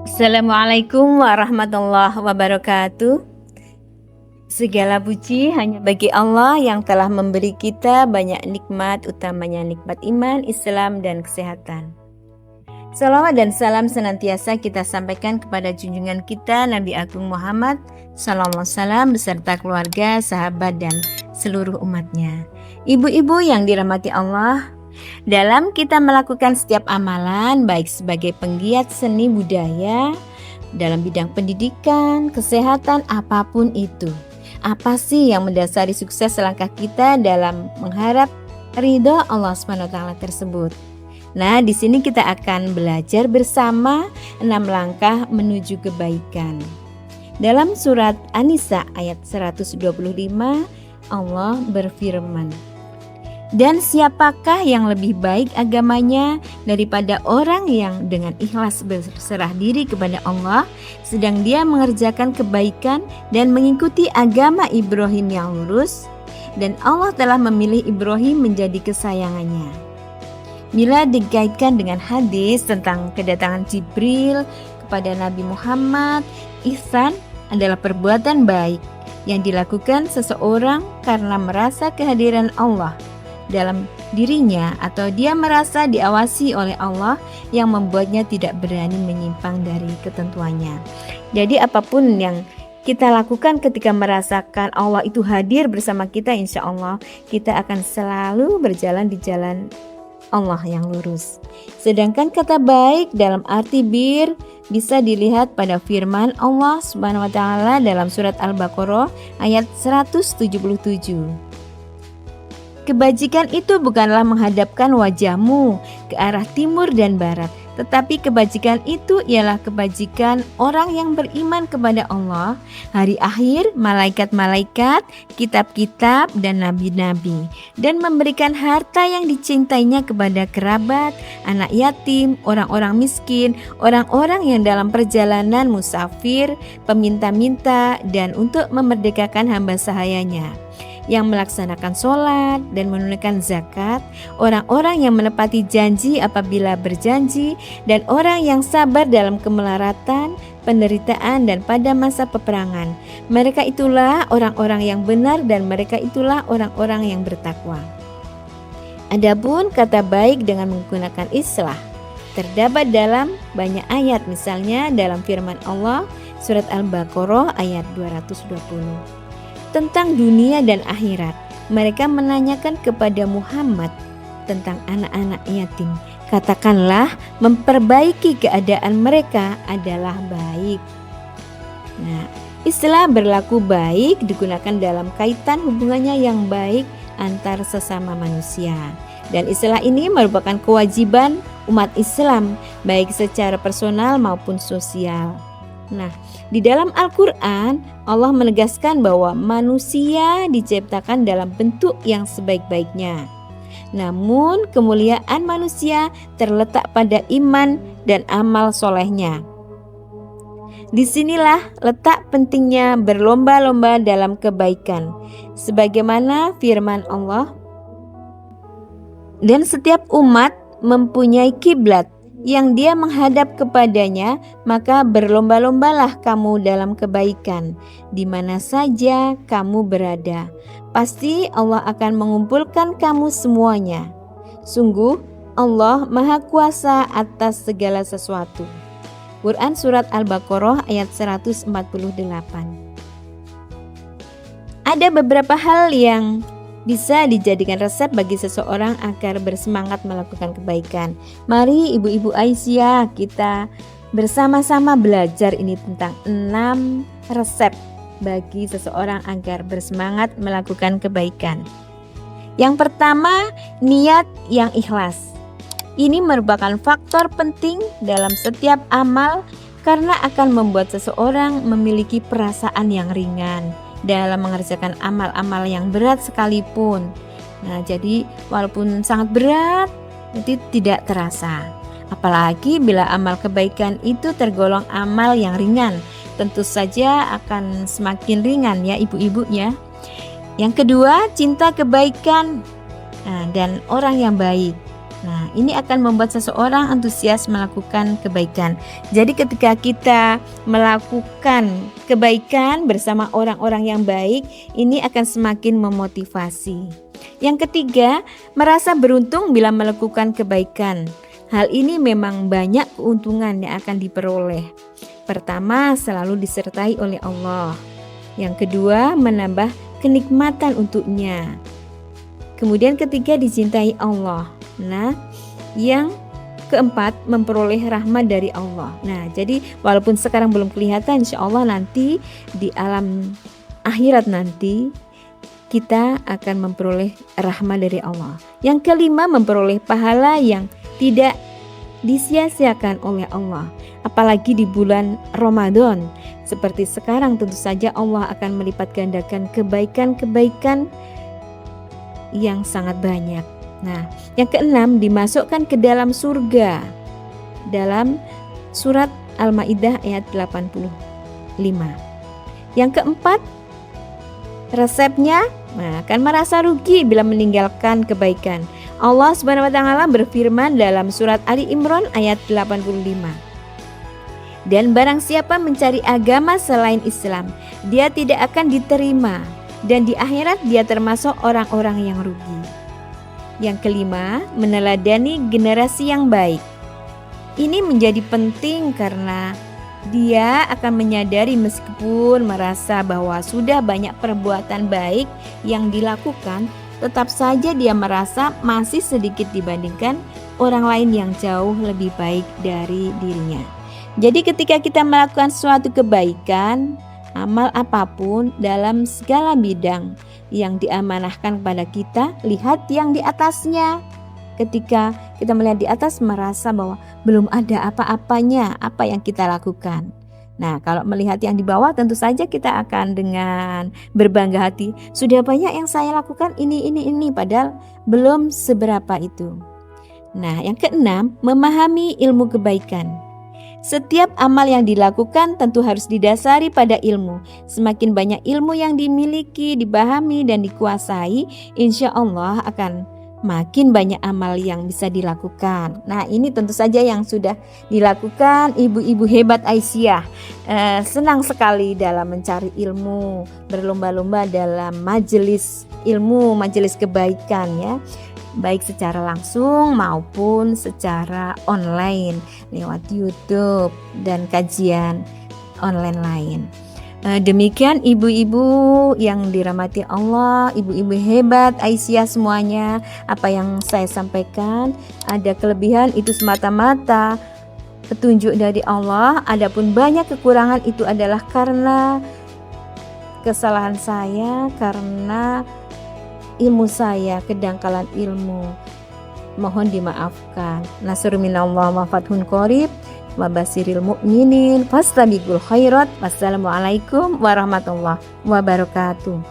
Assalamualaikum warahmatullahi wabarakatuh. Segala puji hanya bagi Allah yang telah memberi kita banyak nikmat, utamanya nikmat iman, Islam, dan kesehatan. Salawat dan salam senantiasa kita sampaikan kepada junjungan kita Nabi Agung Muhammad Sallallahu Alaihi Wasallam beserta keluarga, sahabat, dan seluruh umatnya. Ibu-ibu yang dirahmati Allah, dalam kita melakukan setiap amalan, baik sebagai penggiat seni budaya, dalam bidang pendidikan, kesehatan, apapun itu, apa sih yang mendasari sukses langkah kita dalam mengharap ridha Allah SWT tersebut? Nah, di sini kita akan belajar bersama 6 langkah menuju kebaikan. Dalam surat An-Nisa ayat 125, Allah berfirman, "Dan siapakah yang lebih baik agamanya daripada orang yang dengan ikhlas berserah diri kepada Allah, sedang dia mengerjakan kebaikan dan mengikuti agama Ibrahim yang lurus, dan Allah telah memilih Ibrahim menjadi kesayangannya." Bila dikaitkan dengan hadis tentang kedatangan Jibril kepada Nabi Muhammad, ihsan adalah perbuatan baik yang dilakukan seseorang karena merasa kehadiran Allah dalam dirinya atau dia merasa diawasi oleh Allah yang membuatnya tidak berani menyimpang dari ketentuannya. Jadi apapun yang kita lakukan ketika merasakan Allah itu hadir bersama kita, insya Allah kita akan selalu berjalan di jalan Allah yang lurus. Sedangkan kata baik dalam arti bir bisa dilihat pada firman Allah Subhanahu wa taala dalam surat Al-Baqarah ayat 177. Kebajikan itu bukanlah menghadapkan wajahmu ke arah timur dan barat, tetapi kebajikan itu ialah kebajikan orang yang beriman kepada Allah, hari akhir, malaikat-malaikat, kitab-kitab, dan nabi-nabi, dan memberikan harta yang dicintainya kepada kerabat, anak yatim, orang-orang miskin, orang-orang yang dalam perjalanan musafir, peminta-minta, dan untuk memerdekakan hamba sahayanya, yang melaksanakan sholat dan menunaikan zakat, orang-orang yang menepati janji apabila berjanji, dan orang yang sabar dalam kemelaratan, penderitaan, dan pada masa peperangan. Mereka itulah orang-orang yang benar dan mereka itulah orang-orang yang bertakwa. Adapun kata baik dengan menggunakan islah terdapat dalam banyak ayat, misalnya dalam firman Allah surat Al-Baqarah ayat 220. Tentang dunia dan akhirat, mereka menanyakan kepada Muhammad tentang anak-anak yatim. Katakanlah, memperbaiki keadaan mereka adalah baik. Nah, istilah berlaku baik digunakan dalam kaitan hubungannya yang baik antar sesama manusia. Dan istilah ini merupakan kewajiban umat Islam, baik secara personal maupun sosial. Nah, di dalam Al-Quran Allah menegaskan bahwa manusia diciptakan dalam bentuk yang sebaik-baiknya. Namun kemuliaan manusia terletak pada iman dan amal solehnya. Disinilah letak pentingnya berlomba-lomba dalam kebaikan. Sebagaimana firman Allah, "Dan setiap umat mempunyai kiblat yang dia menghadap kepadanya, maka berlomba-lombalah kamu dalam kebaikan di mana saja kamu berada. Pasti Allah akan mengumpulkan kamu semuanya. Sungguh Allah Maha Kuasa atas segala sesuatu." Quran surat Al-Baqarah ayat 148. Ada beberapa hal yang bisa dijadikan resep bagi seseorang agar bersemangat melakukan kebaikan. Mari ibu-ibu Aisyah kita bersama-sama belajar ini tentang 6 resep bagi seseorang agar bersemangat melakukan kebaikan. Yang pertama, niat yang ikhlas. Ini merupakan faktor penting dalam setiap amal karena akan membuat seseorang memiliki perasaan yang ringan dalam mengerjakan amal-amal yang berat sekalipun. Nah, jadi walaupun sangat berat, itu tidak terasa. Apalagi bila amal kebaikan itu tergolong amal yang ringan, tentu saja akan semakin ringan ya ibu-ibu ya. Yang kedua, cinta kebaikan dan orang yang baik. Nah, ini akan membuat seseorang antusias melakukan kebaikan. Jadi ketika kita melakukan kebaikan bersama orang-orang yang baik, ini akan semakin memotivasi. Yang ketiga, merasa beruntung bila melakukan kebaikan. Hal ini memang banyak keuntungan yang akan diperoleh. Pertama, selalu disertai oleh Allah. Yang kedua, menambah kenikmatan untuknya. Kemudian ketiga, dicintai Allah. Nah, yang keempat, memperoleh rahmat dari Allah. Nah, jadi walaupun sekarang belum kelihatan, insya Allah nanti di alam akhirat nanti kita akan memperoleh rahmat dari Allah. Yang kelima, memperoleh pahala yang tidak disia-siakan oleh Allah. Apalagi di bulan Ramadan seperti sekarang, tentu saja Allah akan melipat gandakan kebaikan-kebaikan yang sangat banyak. Nah, yang keenam, dimasukkan ke dalam surga dalam surat Al-Maidah ayat 85. Yang keempat, resepnya akan merasa rugi bila meninggalkan kebaikan. Allah Subhanahu wa taala berfirman dalam surat Ali Imran ayat 85. Dan barang siapa mencari agama selain Islam, dia tidak akan diterima, dan di akhirat dia termasuk orang-orang yang rugi. Yang kelima, meneladani generasi yang baik. Ini menjadi penting karena dia akan menyadari meskipun merasa bahwa sudah banyak perbuatan baik yang dilakukan, tetap saja dia merasa masih sedikit dibandingkan orang lain yang jauh lebih baik dari dirinya. Jadi ketika kita melakukan suatu kebaikan, amal apapun dalam segala bidang yang diamanahkan kepada kita, lihat yang di atasnya. Ketika kita melihat di atas, merasa bahwa belum ada apa-apanya apa yang kita lakukan. Nah, kalau melihat yang di bawah, tentu saja kita akan dengan berbangga hati, sudah banyak yang saya lakukan ini, padahal belum seberapa itu. Nah, yang keenam, memahami ilmu kebaikan. Setiap amal yang dilakukan tentu harus didasari pada ilmu. Semakin banyak ilmu yang dimiliki, dipahami, dan dikuasai, insya Allah akan makin banyak amal yang bisa dilakukan. Nah, ini tentu saja yang sudah dilakukan ibu-ibu hebat Aisyah. Senang sekali dalam mencari ilmu, berlomba-lomba dalam majelis ilmu, majelis kebaikan ya. Baik secara langsung maupun secara online lewat YouTube dan kajian online lain. Demikian ibu-ibu yang dirahmati Allah, ibu-ibu hebat Aisyah semuanya, apa yang saya sampaikan ada kelebihan itu semata-mata petunjuk dari Allah, adapun banyak kekurangan itu adalah karena kesalahan saya, karena ilmu saya, kedangkalan ilmu. Mohon dimaafkan. Nasrun minallah wa fathun qarib wa basiril mu'minin fastabiqul khairat. Wassalamualaikum warahmatullahi wabarakatuh.